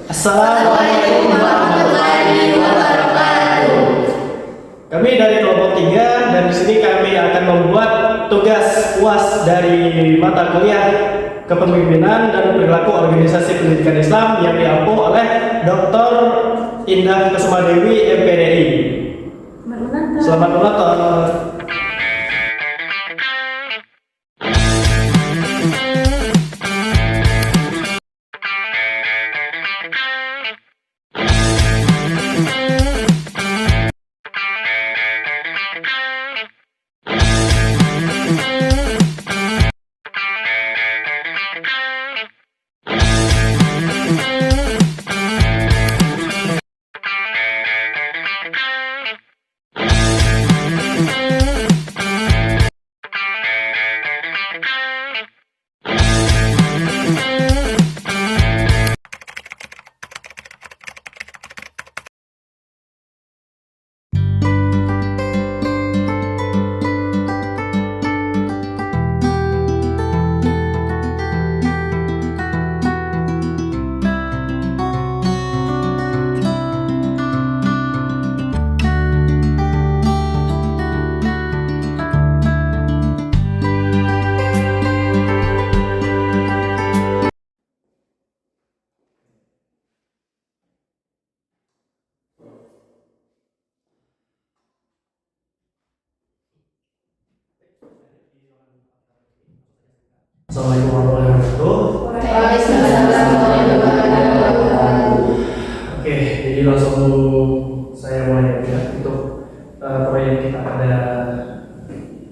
Assalamualaikum warahmatullahi wabarakatuh. Kami dari kelompok 3 dan di sini kami akan membuat tugas UAS dari mata kuliah Kepemimpinan dan Perilaku Organisasi Pendidikan Islam yang diampu oleh Dr. Indah Kusumadewi MPDI. Selamat menonton. Assalamualaikum warahmatullahi wabarakatuh. Waalaikumsalam warahmatullahi wabarakatuh. Oke, jadi langsung saya mulai ya untuk proyek kita pada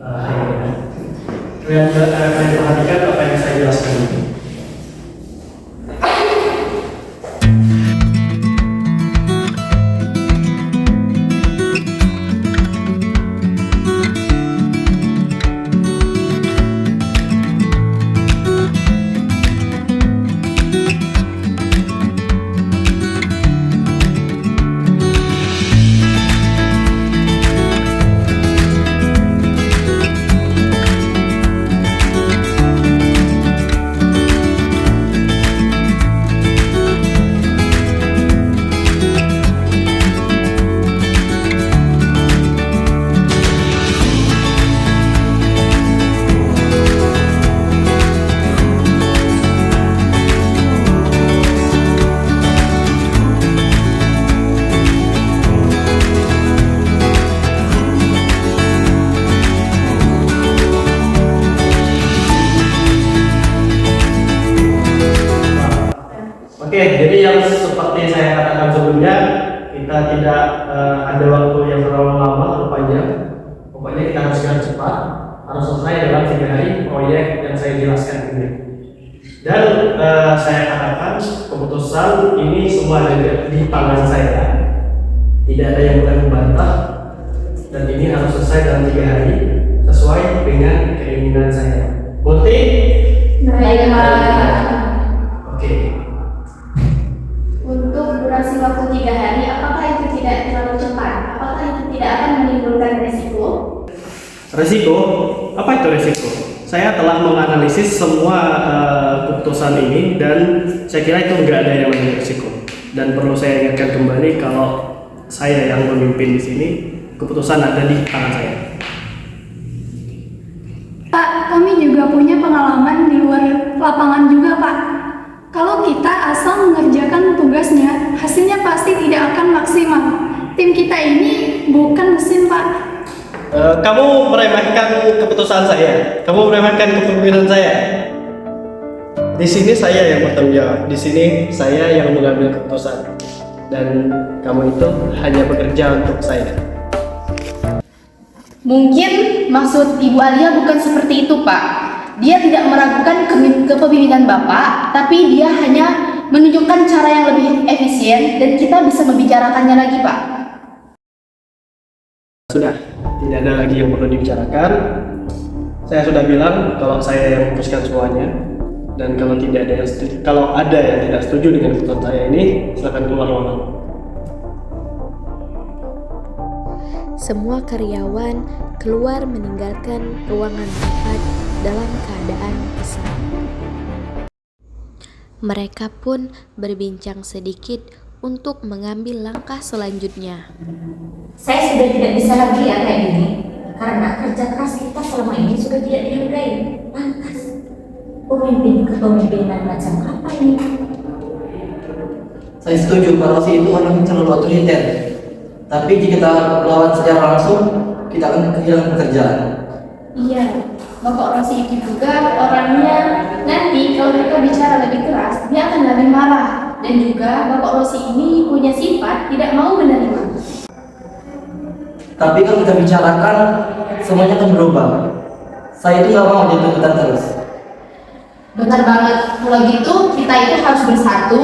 hari ini. Kalian perhatikan apa yang saya jelaskan ini. Oke, jadi yang seperti saya katakan sebelumnya, kita tidak ada waktu yang terlalu lama atau panjang. Pokoknya kita harus dengan cepat, harus selesai dalam 3 hari proyek yang saya jelaskan ini. Dan saya katakan keputusan ini semua ada di tangan saya. Tidak ada yang boleh membantah. Dan ini harus selesai dalam 3 hari sesuai dengan keinginan saya. Bukti? Baik, Pak. Oke. Untuk durasi waktu 3 hari, apakah itu tidak terlalu cepat? Apakah itu tidak akan menimbulkan risiko? Risiko? Apa itu risiko? Saya telah menganalisis semua keputusan ini dan saya kira itu nggak ada yang namanya risiko. Dan perlu saya ingatkan kembali kalau saya yang memimpin di sini, keputusan ada di tangan saya. Pak, kami juga punya pengalaman di luar lapangan juga, Pak. Kalau kita asal mengerjakan tugasnya, hasilnya pasti tidak akan maksimal. Tim kita ini bukan mesin, Pak. Kamu meremehkan keputusan saya. Kamu meremehkan kepemimpinan saya. Di sini saya yang bertanggung jawab. Di sini saya yang mengambil keputusan. Dan kamu itu hanya bekerja untuk saya. Mungkin maksud Ibu Alia bukan seperti itu, Pak. Dia tidak meragukan kepemimpinan Bapak, tapi dia hanya menunjukkan cara yang lebih efisien dan kita bisa membicarakannya lagi, Pak. Sudah, tidak ada lagi yang perlu dibicarakan. Saya sudah bilang kalau saya yang memutuskan semuanya. Dan kalau tidak ada yang setuju, kalau ada yang tidak setuju dengan keputusan saya ini, silakan keluar ruangan. Semua karyawan keluar meninggalkan ruangan rapat dalam keadaan kesal. Mereka pun berbincang sedikit untuk mengambil langkah selanjutnya. Saya sudah tidak bisa lagi ya kayak gini, karena kerja keras kita selama ini sudah tidak dihargai. Lantas, kepemimpinan macam apa ini? Saya setuju, Pak Rosi itu orangnya terlalu otoriter. Tapi jika kita lawan secara langsung, kita akan kehilangan pekerjaan. Iya, Bapak Rosi itu juga orangnya nanti kalau kita bicara lebih keras, dia akan lebih marah. Dan juga Bapak Rosi ini punya sifat tidak mau menerima. Tapi kalau kita bicarakan, semuanya akan berubah. Saya itu nggak mau dituntut terus. Benar banget. Kalau gitu kita itu harus bersatu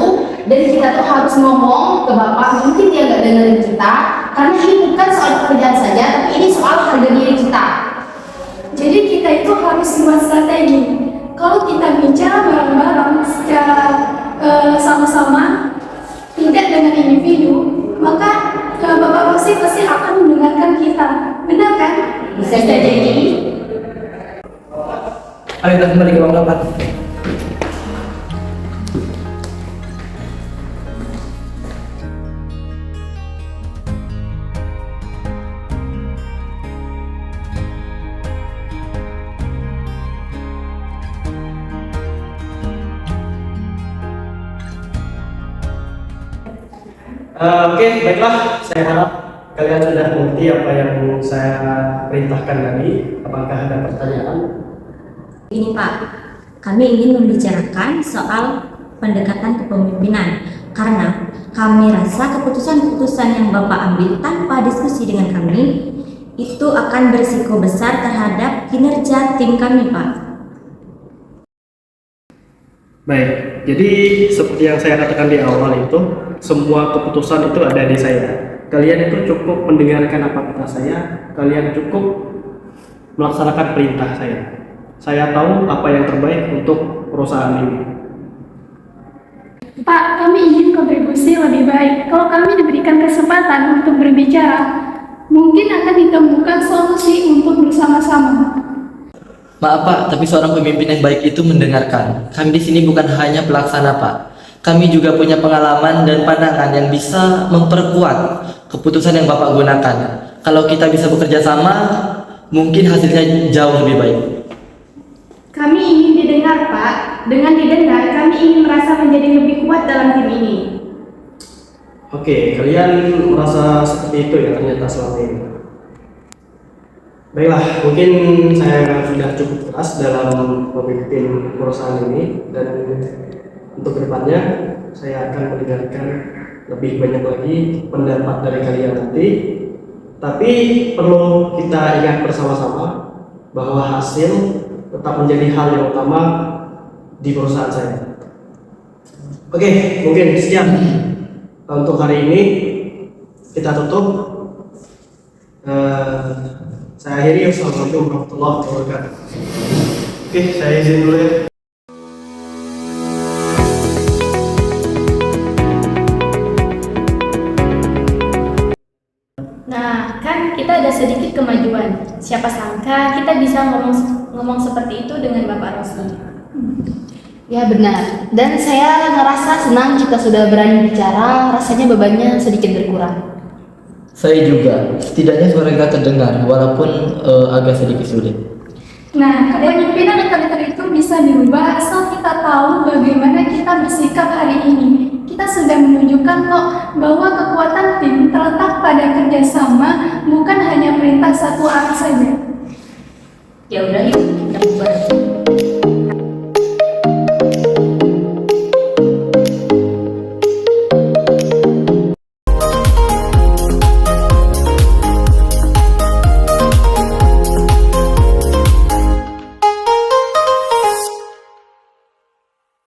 dan kita tuh harus ngomong ke Bapak. Mungkin dia nggak dengerin kita karena ini bukan soal pekerjaan saja, tapi ini soal harga diri kita. Jadi kita itu harus buat strategi. Kalau kita bicara bareng-bareng secara sama-sama, tidak dengan individu, maka Bapak Rosi pasti akan mendengarkan kita. Benar kan? Bisa jadi. Ayo kita kembali ke ruang rapat. Oke, baiklah. Saya harap kalian sudah mengerti apa yang saya perintahkan tadi. Apakah ada pertanyaan? Ini Pak, kami ingin membicarakan soal pendekatan kepemimpinan karena kami rasa keputusan-keputusan yang Bapak ambil tanpa diskusi dengan kami itu akan berisiko besar terhadap kinerja tim kami, Pak. Baik, jadi seperti yang saya katakan di awal itu, semua keputusan itu ada di saya. Kalian itu cukup mendengarkan apa kata saya, kalian cukup melaksanakan perintah saya. Saya tahu apa yang terbaik untuk perusahaan ini. Pak, kami ingin kontribusi lebih baik. Kalau kami diberikan kesempatan untuk berbicara, mungkin akan ditemukan solusi untuk bersama-sama. Maaf Pak, tapi seorang pemimpin yang baik itu mendengarkan. Kami di sini bukan hanya pelaksana Pak. Kami juga punya pengalaman dan pandangan yang bisa memperkuat keputusan yang Bapak gunakan. Kalau kita bisa bekerja sama, mungkin hasilnya jauh lebih baik. Kami ingin didengar, Pak. Dengan didengar, kami ingin merasa menjadi lebih kuat dalam tim ini. Oke, kalian merasa seperti itu ya ternyata selama ini. Baiklah, mungkin saya sudah cukup keras dalam memimpin perusahaan ini, dan untuk kedepannya saya akan mendengarkan lebih banyak lagi pendapat dari kalian nanti. Tapi perlu kita ingat bersama-sama bahwa hasil tetap menjadi hal yang utama di perusahaan saya. Oke, mungkin sekian untuk hari ini. Kita tutup. Saya akhiri. Wassalamualaikum warahmatullahi wabarakatuh. Oke, saya izin dulu ya. Nah, kan kita ada sedikit kemajuan. Siapa sangka kita bisa ngomong seperti itu dengan Bapak Rosi. Ya benar. Dan saya ngerasa senang kita sudah berani bicara. Rasanya bebannya sedikit berkurang. Saya juga, setidaknya suara kita terdengar walaupun agak sedikit sulit. Nah, kepemimpinan otoriter itu bisa dirubah asal kita tahu bagaimana kita bersikap hari ini. Kita sudah menunjukkan kok bahwa kekuatan tim terletak pada kerjasama, bukan hanya perintah satu arah saja. Ya udah yuk, kita bubar.